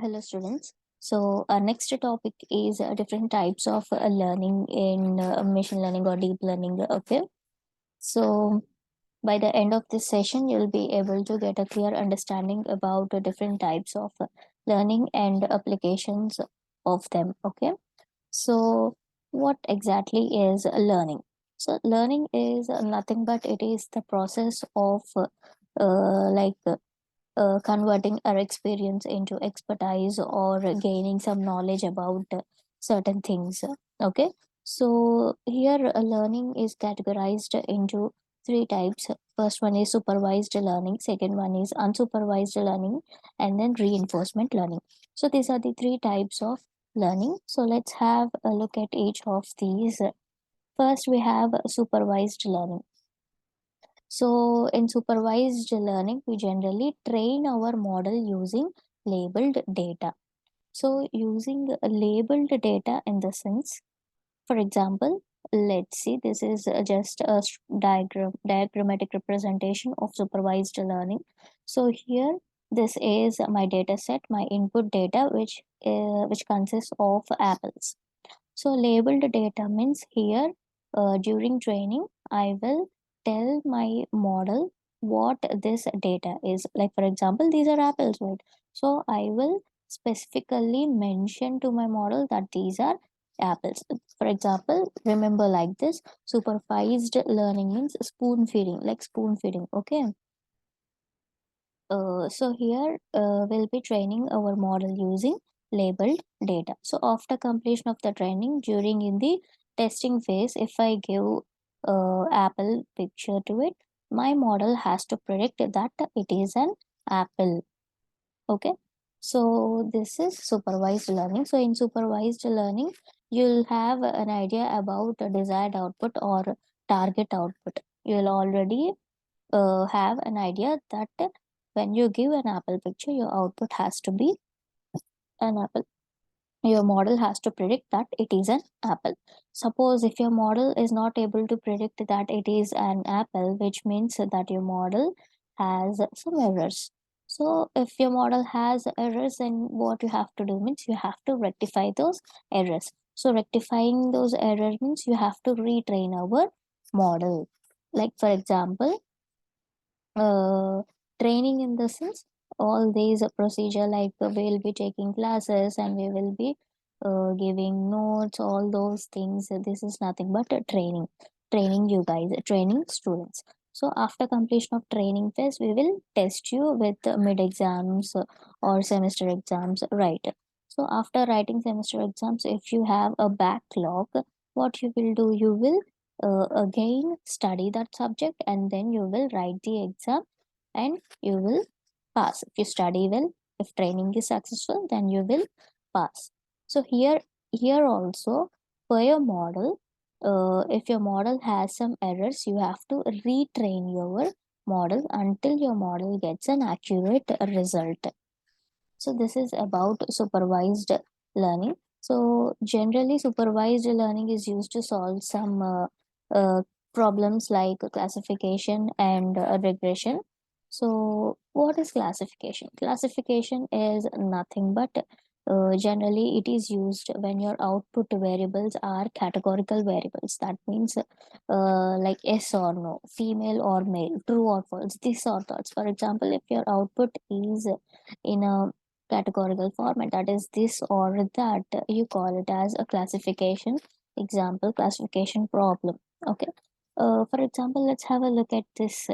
Hello, students. So, our next topic is different types of learning in machine learning or deep learning. Okay. So, by the end of this session, you'll be able to get a clear understanding about the different types of learning and applications of them. Okay. So, what exactly is learning? So, learning is nothing but it is the process of converting our experience into expertise or gaining some knowledge about certain things. Okay, so here learning is categorized into three types. First one is supervised learning, second one is unsupervised learning, and then reinforcement learning. So these are the three types of learning. So let's have a look at each of these. First, we have supervised learning. So in supervised learning, we generally train our model using labeled data. So using labeled data in the sense, for example, let's see, this is just a diagrammatic representation of supervised learning. So here, this is my data set, my input data, which consists of apples. So labeled data means here during training, I will tell my model what this data is. Like for example, these are apples, right? So I will specifically mention to my model that these are apples. For example, remember like this, supervised learning means spoon feeding, like spoon feeding. Okay. So here we'll be training our model using labeled data. So after completion of the training, during in the testing phase, if I give apple picture to it, my model has to predict that it is an apple. Okay. So this is supervised learning. So in supervised learning, you'll have an idea about a desired output or target output. You'll already have an idea that when you give an apple picture, your output has to be an apple. Your model has to predict that it is an apple. Suppose if your model is not able to predict that it is an apple, which means that your model has some errors. So if your model has errors, then what you have to do means you have to rectify those errors. So rectifying those errors means you have to retrain our model. Like for example, uh, training in the sense all these procedure, like we'll be taking classes and we will be giving notes, all those things. This is nothing but a training you guys, training students. So after completion of training phase, we will test you with mid exams or semester exams, right? So after writing semester exams, if you have a backlog, what you will do, you will again study that subject and then you will write the exam and you will pass. If you study well, if training is successful, then you will pass. So here also for your model, if your model has some errors, you have to retrain your model until your model gets an accurate result. So this is about supervised learning. So generally supervised learning is used to solve some uh, problems like classification and regression. So what is classification? Classification is nothing but generally it is used when your output variables are categorical variables. That means like yes or no, female or male, true or false, this or that. For example, if your output is in a categorical format, that is this or that, you call it as a classification. Example, classification problem. Okay. For example, let's have a look at this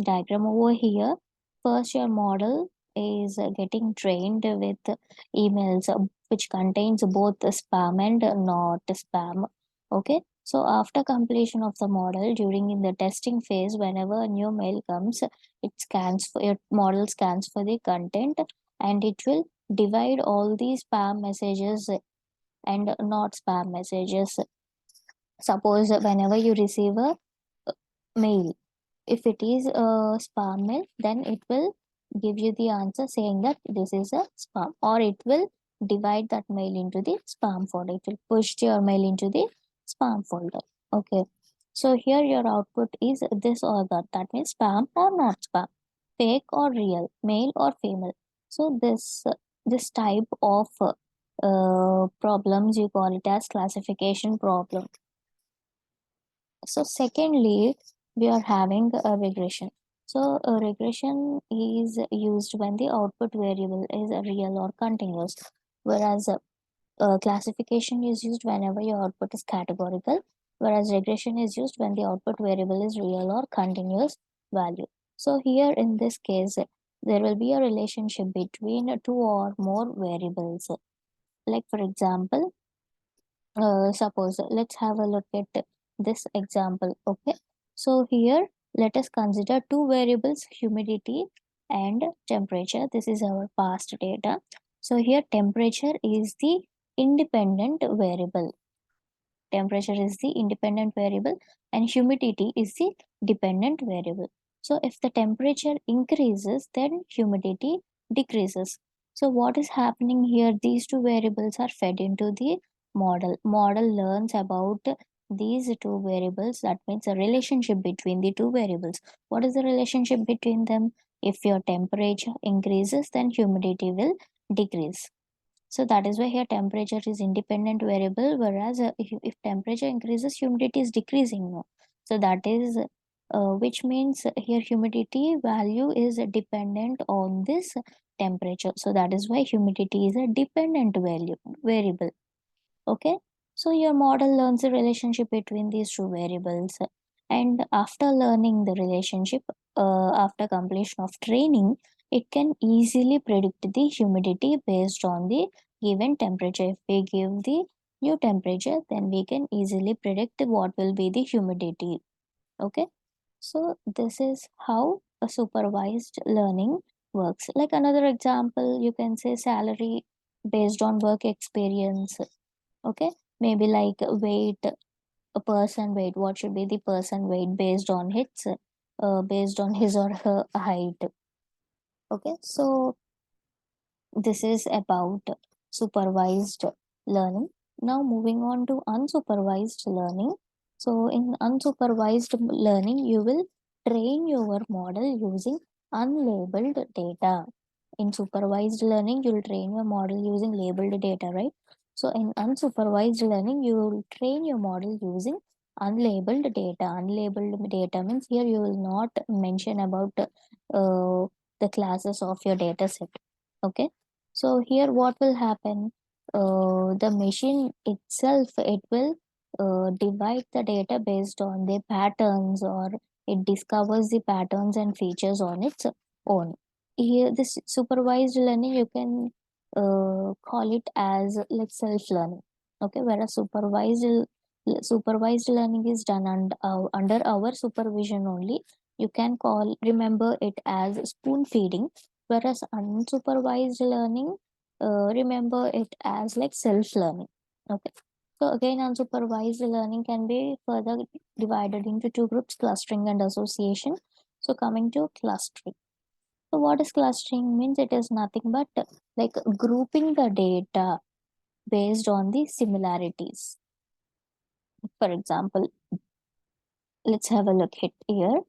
diagram over here. First, your model is getting trained with emails which contains both the spam and not spam. Okay. So after completion of the model, during in the testing phase, whenever a new mail comes, it scans for your model scans for the content and it will divide all these spam messages and not spam messages. Suppose whenever you receive a mail, if it is a spam mail, then it will give you the answer saying that this is a spam, or it will divide that mail into the spam folder. It will push your mail into the spam folder. Okay. So here your output is this or that. That means spam or not spam, fake or real, male or female. So this type of problems, you call it as classification problem. So secondly, we are having a regression. So a regression is used when the output variable is a real or continuous, whereas classification is used whenever your output is categorical, whereas regression is used when the output variable is real or continuous value. So here in this case, there will be a relationship between two or more variables. Like for example, suppose let's have a look at this example. Okay, so here let us consider two variables, humidity and temperature. This is our past data. So here temperature is the independent variable. Temperature is the independent variable and humidity is the dependent variable. So if the temperature increases, then humidity decreases. So what is happening here? These two variables are fed into the model. Model learns about these two variables. That means a relationship between the two variables. What is the relationship between them? If your temperature increases, then humidity will decrease. So that is why here temperature is independent variable, whereas if temperature increases, humidity is decreasing now. So that is which means here humidity value is dependent on this temperature. So that is why humidity is a dependent value variable. Okay, so your model learns the relationship between these two variables, and after learning the relationship, after completion of training, it can easily predict the humidity based on the given temperature. If we give the new temperature, then we can easily predict what will be the humidity. Okay, so this is how a supervised learning works. Like another example, you can say salary based on work experience. Okay, maybe like weight, a person weight, what should be the person weight based on his or her height. Okay, so this is about supervised learning. Now moving on to unsupervised learning. So in unsupervised learning, you will train your model using unlabeled data. In supervised learning, you will train your model using labeled data, right? So in unsupervised learning, you will train your model using unlabeled data. Unlabeled data means here you will not mention about the classes of your data set. Okay, so here what will happen? The machine itself, it will divide the data based on the patterns, or it discovers the patterns and features on its own. Here this supervised learning, you can call it as like self learning. Okay, whereas supervised learning is done under our supervision only. You can call remember it as spoon feeding, whereas unsupervised learning, remember it as like self learning. Okay, so again unsupervised learning can be further divided into two groups, clustering and association. So coming to clustering, so what is clustering means? It is nothing but like grouping the data based on the similarities. For example, let's have a look at here.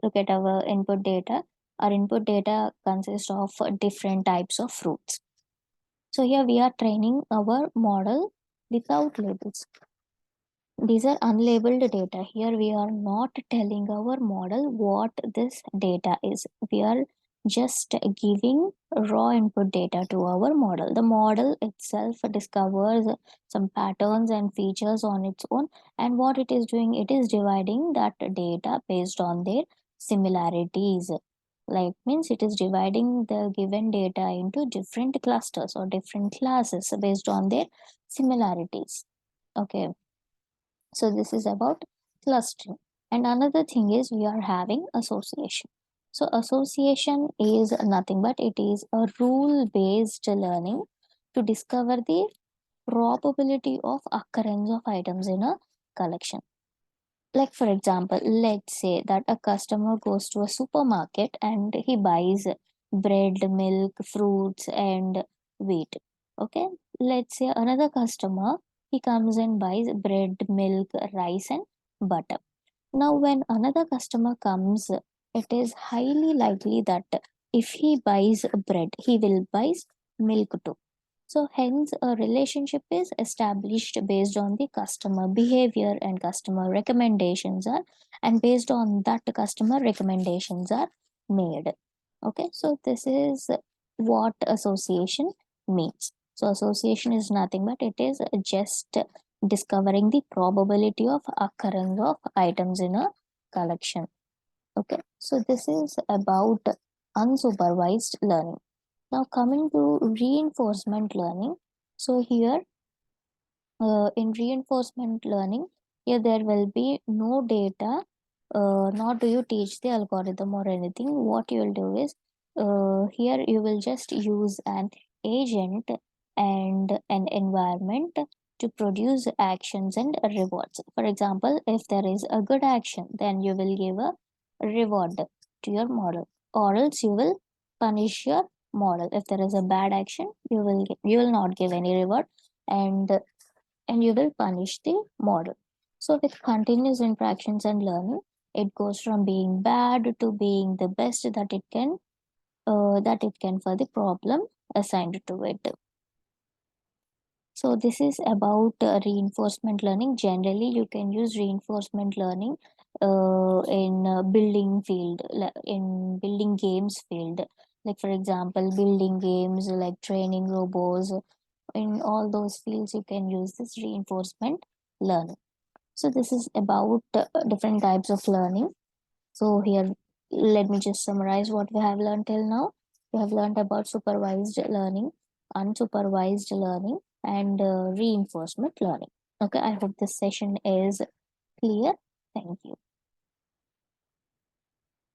Look at our input data. Our input data consists of different types of fruits. So here we are training our model without labels. These are unlabeled data. Here we are not telling our model what this data is. We are just giving raw input data to our model. The model itself discovers some patterns and features on its own, and what it is doing, it is dividing that data based on their similarities. Like means it is dividing the given data into different clusters or different classes based on their similarities. Okay, so this is about clustering. And another thing is we are having association. So association is nothing but it is a rule based learning to discover the probability of occurrence of items in a collection. Like for example, let's say that a customer goes to a supermarket and he buys bread, milk, fruits and wheat. Okay, let's say another customer, he comes and buys bread, milk, rice and butter. Now when another customer comes, it is highly likely that if he buys bread, he will buy milk to. So hence a relationship is established based on the customer behavior and customer recommendations are, and based on that customer recommendations are made. Okay, so this is what association means. So association is nothing but it is just discovering the probability of occurrence of items in a collection. Okay, so this is about unsupervised learning. Now coming to reinforcement learning. So here in reinforcement learning, here there will be no data, nor do you teach the algorithm or anything. What you will do is here you will just use an agent and an environment to produce actions and rewards. For example, if there is a good action, then you will give a reward to your model, or else you will punish your model. If there is a bad action, you will not give any reward, and you will punish the model. So with continuous interactions and learning, it goes from being bad to being the best that it can for the problem assigned to it. So this is about reinforcement learning. Generally, you can use reinforcement learning in building field, in building games field. Like for example, building games like training robots. In all those fields, you can use this reinforcement learning. So this is about different types of learning. So here, let me just summarize what we have learned till now. We have learned about supervised learning, unsupervised learning, and reinforcement learning. Okay, I hope this session is clear. Thank you.